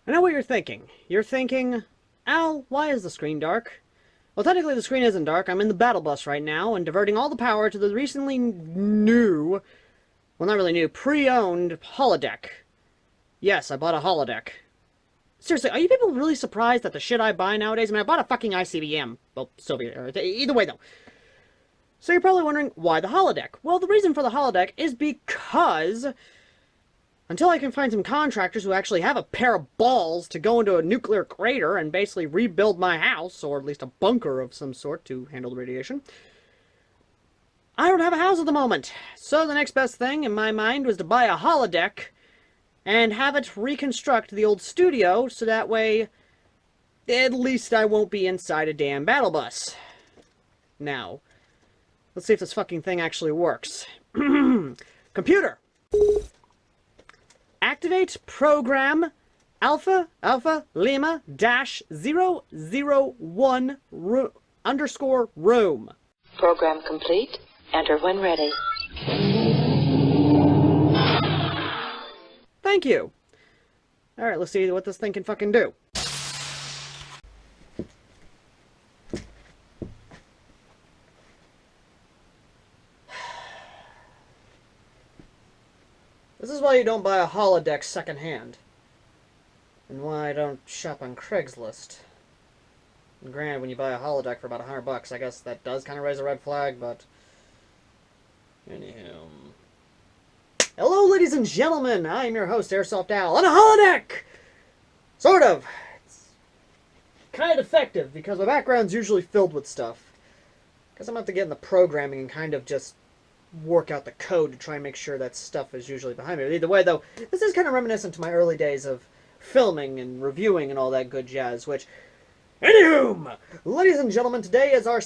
I know what you're thinking. You're thinking, Al, why is the screen dark? Well, technically the screen isn't dark. I'm in the battle bus right now and diverting all the power to the recently new, well, not really new, pre-owned holodeck. Yes, I bought a holodeck. Seriously, are you people really surprised at the shit I buy nowadays? I mean, I bought a fucking ICBM. Well, Soviet, either way though. So you're probably wondering, why the holodeck? Well, the reason for the holodeck is because until I can find some contractors who actually have a pair of balls to go into a nuclear crater and basically rebuild my house, or at least a bunker of some sort to handle the radiation, I don't have a house at the moment. So the next best thing in my mind was to buy a holodeck and have it reconstruct the old studio so that way at least I won't be inside a damn battle bus. Now, let's see if this fucking thing actually works. Computer! Activate program Alpha Lima dash 001 underscore room. Program complete. Enter when ready. Thank you. Alright, let's see what this thing can fucking do. This is why you don't buy a holodeck secondhand. And why I don't shop on Craigslist. And granted, when you buy a holodeck for about $100, I guess that does kind of raise a red flag, but... Anyhow... Hello, ladies and gentlemen! I'm your host, AirsoftAL, on a holodeck! Sort of. It's kind of effective, because my background's usually filled with stuff. Because I'm going to have to get in the programming and kind of just work out the code to try and make sure that stuff is usually behind me. But either way, though, this is kind of reminiscent to my early days of filming and reviewing and all that good jazz, which... Anywho, ladies and gentlemen, today is our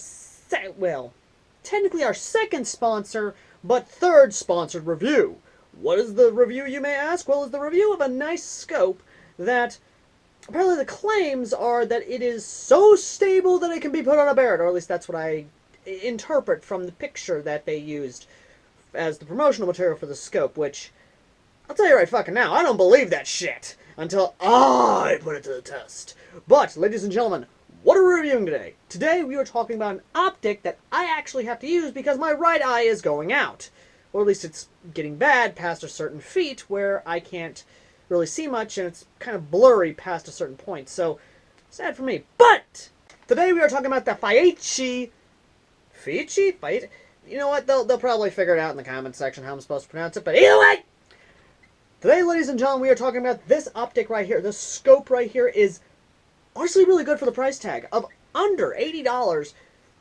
technically our second sponsor, but third sponsored review. What is the review, you may ask? Well, it's the review of a nice scope that apparently the claims are that it is so stable that it can be put on a Barrett, or at least that's what I interpret from the picture that they used as the promotional material for the scope, which, I'll tell you right fucking now, I don't believe that shit until I put it to the test. But, ladies and gentlemen, what are we reviewing today? Today we are talking about an optic that I actually have to use because my right eye is going out. Or at least it's getting bad past a certain feat where I can't really see much and it's kind of blurry past a certain point. So, sad for me. But, today we are talking about the Fiat. You know what? They'll probably figure it out in the comment section how I'm supposed to pronounce it. But either way, today, ladies and gentlemen, we are talking about this optic right here. This scope right here is honestly really good for the price tag of under $80.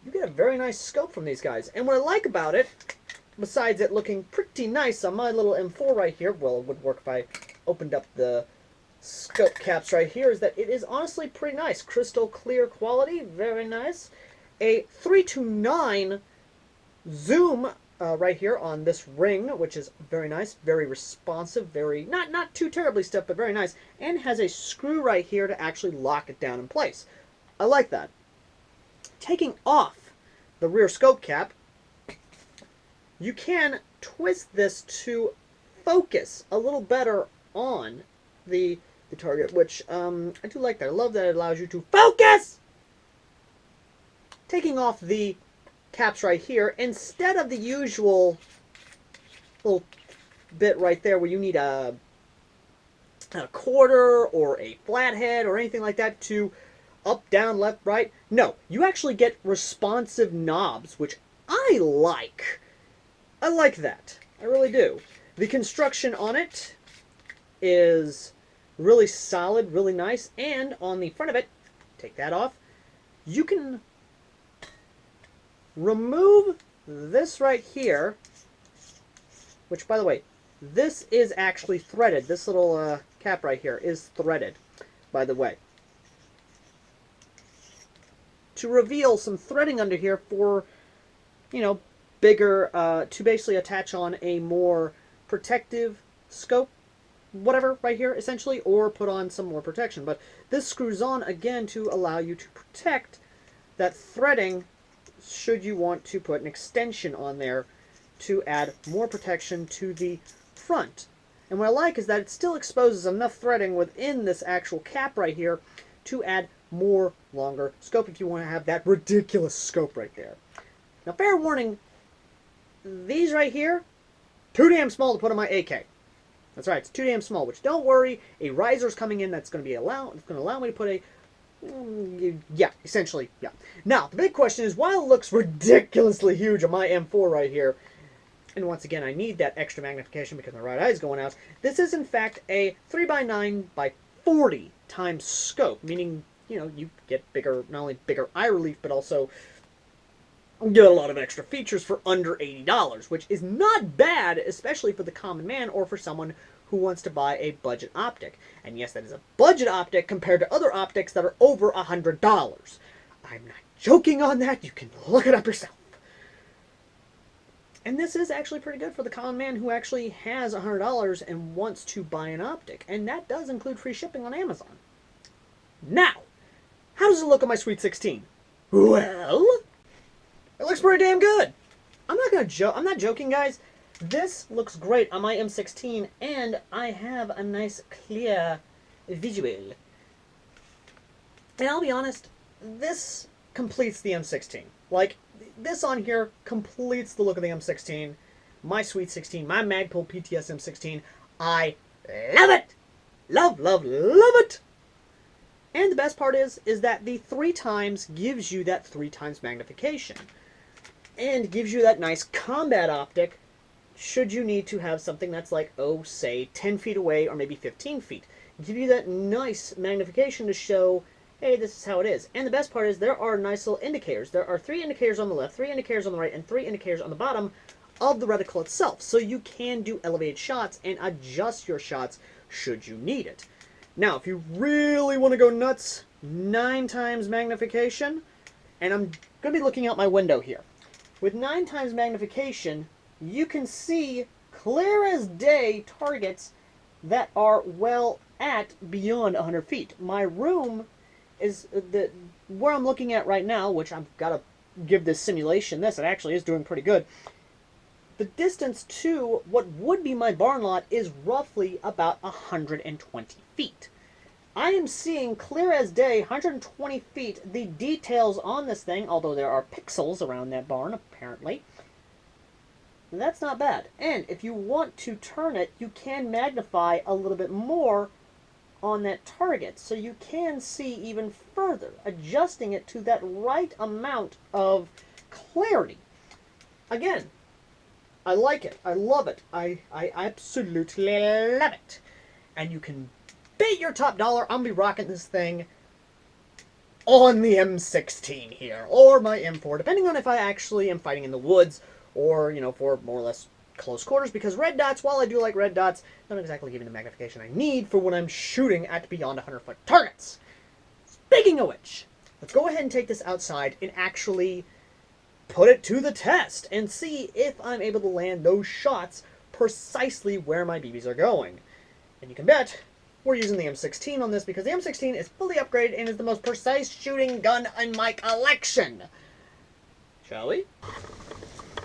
You get a very nice scope from these guys. And what I like about it, besides it looking pretty nice on my little M4 right here, well, it would work if I opened up the scope caps right here, is that it is honestly pretty nice. Crystal clear quality, very nice. A 3:9 zoom right here on this ring, which is very nice, very responsive, very, not too terribly stiff, but very nice, and has a screw right here to actually lock it down in place. I like that. Taking off the rear scope cap, you can twist this to focus a little better on the target, which I do like that. I love that it allows you to focus! Taking off the caps right here, instead of the usual little bit right there where you need a quarter or a flathead or anything like that to up, down, left, right. No, you actually get responsive knobs, which I like. I like that. I really do. The construction on it is really solid, really nice, and on the front of it, take that off, you can remove this right here, which, by the way, this is actually threaded. This little cap right here is threaded, by the way, to reveal some threading under here for, you know, bigger, to basically attach on a more protective scope, whatever, right here, essentially, or put on some more protection. But this screws on, again, to allow you to protect that threading should you want to put an extension on there to add more protection to the front. And what I like is that it still exposes enough threading within this actual cap right here to add more longer scope if you want to have that ridiculous scope right there. Now, fair warning, these right here, too damn small to put on my AK. That's right, it's too damn small, which don't worry, a riser's coming in that's going to allow me to put a, yeah, essentially, yeah. Now, the big question is, while it looks ridiculously huge on my M4 right here, and once again, I need that extra magnification because my right eye is going out, this is in fact a 3x9x40 times scope, meaning, you know, you get bigger, not only bigger eye relief, but also get a lot of extra features for under $80, which is not bad, especially for the common man or for someone who wants to buy a budget optic. And yes, that is a budget optic compared to other optics that are over $100. I'm not joking on that. You can look it up yourself. And this is actually pretty good for the common man who actually has $100 and wants to buy an optic. And that does include free shipping on Amazon. Now, how does it look on my Sweet 16? Well, it looks pretty damn good. I'm not joking, guys. This looks great on my M16, and I have a nice clear visual. And I'll be honest, this completes the M16. Like, this on here completes the look of the M16. My Sweet 16, my Magpul PTS M16. I love it! Love, love, love it! And the best part is that the 3 times gives you that 3 times magnification. And gives you that nice combat optic should you need to have something that's like, oh, say, 10 feet away or maybe 15 feet. Give you that nice magnification to show, hey, this is how it is. And the best part is there are nice little indicators. There are 3 indicators on the left, 3 indicators on the right, and 3 indicators on the bottom of the reticle itself. So you can do elevated shots and adjust your shots should you need it. Now, if you really want to go nuts, 9 times magnification, and I'm going to be looking out my window here. With 9 times magnification, you can see clear as day targets that are well at beyond 100 feet. My room is where I'm looking at right now, which I've got to give this simulation this. It actually is doing pretty good. The distance to what would be my barn lot is roughly about 120 feet. I am seeing clear as day, 120 feet, the details on this thing, although there are pixels around that barn, apparently. That's not bad. And if you want to turn it, you can magnify a little bit more on that target, so you can see even further, adjusting it to that right amount of clarity. Again, I like it. I love it. I absolutely love it. And you can bet your top dollar I'm going to be rocking this thing on the M16 here, or my M4, depending on if I actually am fighting in the woods, or, you know, for more or less close quarters, because red dots, while I do like red dots, don't exactly give me the magnification I need for when I'm shooting at beyond 100-foot targets. Speaking of which, let's go ahead and take this outside and actually put it to the test and see if I'm able to land those shots precisely where my BBs are going. And you can bet we're using the M16 on this because the M16 is fully upgraded and is the most precise shooting gun in my collection. Shall we?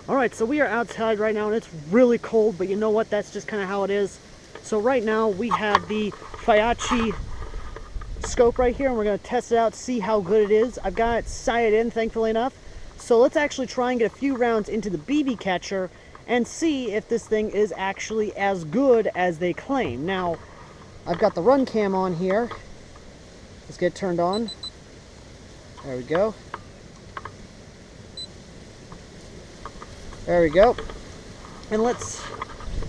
Alright, so we are outside right now and it's really cold, but you know what? That's just kind of how it is. So right now we have the Fiachi scope right here and we're going to test it out, see how good it is. I've got it sighted in, thankfully enough. So let's actually try and get a few rounds into the BB catcher and see if this thing is actually as good as they claim. Now, I've got the run cam on here. Let's get it turned on. There we go. There we go. And let's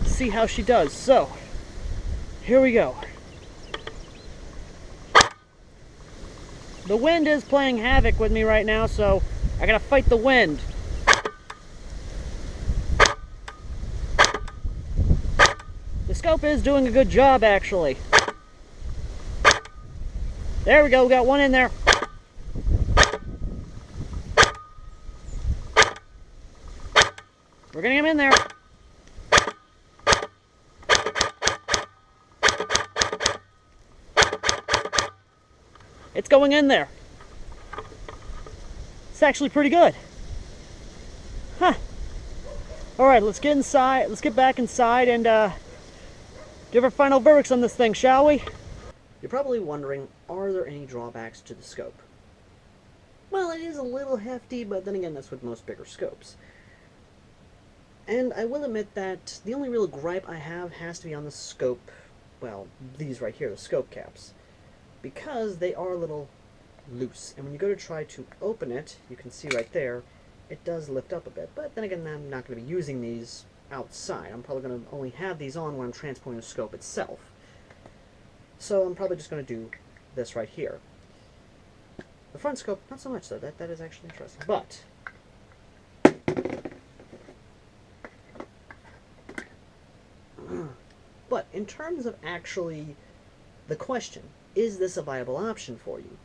see how she does. So, here we go. The wind is playing havoc with me right now, so I gotta fight the wind. The scope is doing a good job, actually. There we go, we got one in there. We're getting him in there. It's going in there. It's actually pretty good. Huh. Alright, let's get inside. Let's get back inside and get Give our final verdicts on this thing, shall we? You're probably wondering, are there any drawbacks to the scope? Well, it is a little hefty, but then again, that's with most bigger scopes. And I will admit that the only real gripe I have has to be on the scope, well, these right here, the scope caps, because they are a little loose. And when you go to try to open it, you can see right there, it does lift up a bit. But then again, I'm not going to be using these outside. I'm probably going to only have these on when I'm transporting the scope itself. So I'm probably just going to do this right here. The front scope, not so much though. That is actually interesting. But in terms of actually the question, is this a viable option for you?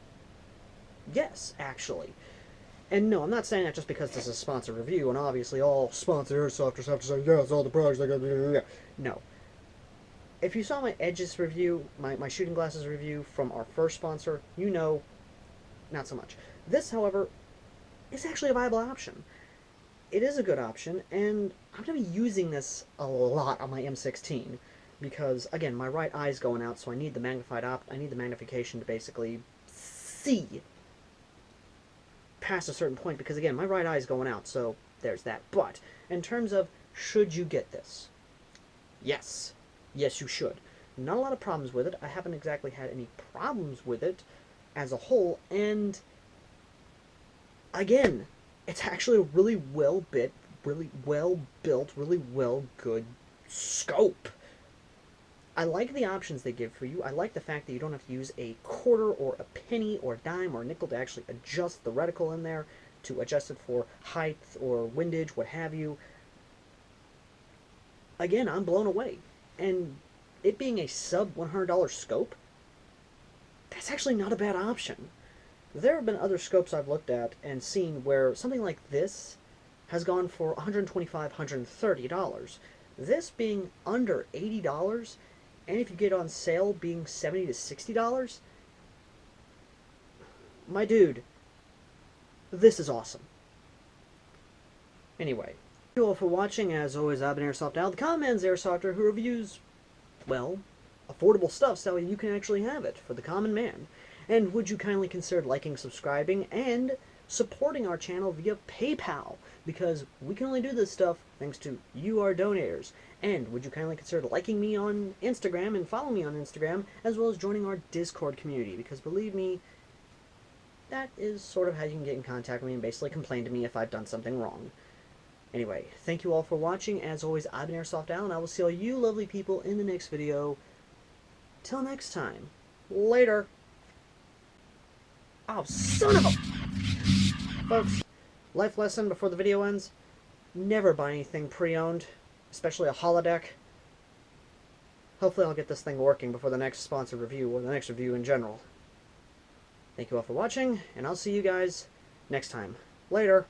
Yes, actually. And no, I'm not saying that just because this is a sponsored review, and obviously all sponsored airsofters have to say, yes, all the products I got. No. If you saw my Edges review, my shooting glasses review from our first sponsor, you know, not so much. This, however, is actually a viable option. It is a good option, and I'm going to be using this a lot on my M16, because, again, my right eye's going out, so I need the magnification to basically see past a certain point, because again, my right eye is going out, so there's that. But in terms of should you get this, yes you should. Not a lot of problems with it. I haven't exactly had any problems with it as a whole, and again, it's actually a really well built, really well good scope. I like the options they give for you. I like the fact that you don't have to use a quarter or a penny or a dime or a nickel to actually adjust the reticle in there, to adjust it for height or windage, what have you. Again, I'm blown away. And it being a sub $100 scope, that's actually not a bad option. There have been other scopes I've looked at and seen where something like this has gone for $125, $130. This being under $80, and if you get on sale being $70 to $60, my dude, this is awesome. Anyway, thank you all for watching. As always, I've been AirsoftAL, the common man's airsofter who reviews, well, affordable stuff so you can actually have it for the common man. And would you kindly consider liking, subscribing, and supporting our channel via PayPal, because we can only do this stuff thanks to you, our donators. And would you kindly consider liking me on Instagram and follow me on Instagram, as well as joining our Discord community, because believe me, that is sort of how you can get in contact with me and basically complain to me if I've done something wrong. Anyway, thank you all for watching. As always, I've been AirsoftAL, and I will see all you lovely people in the next video. Till next time, later. Oh, son of a... Folks, life lesson before the video ends: never buy anything pre-owned, especially a holodeck. Hopefully I'll get this thing working before the next sponsored review, or the next review in general. Thank you all for watching, and I'll see you guys next time. Later.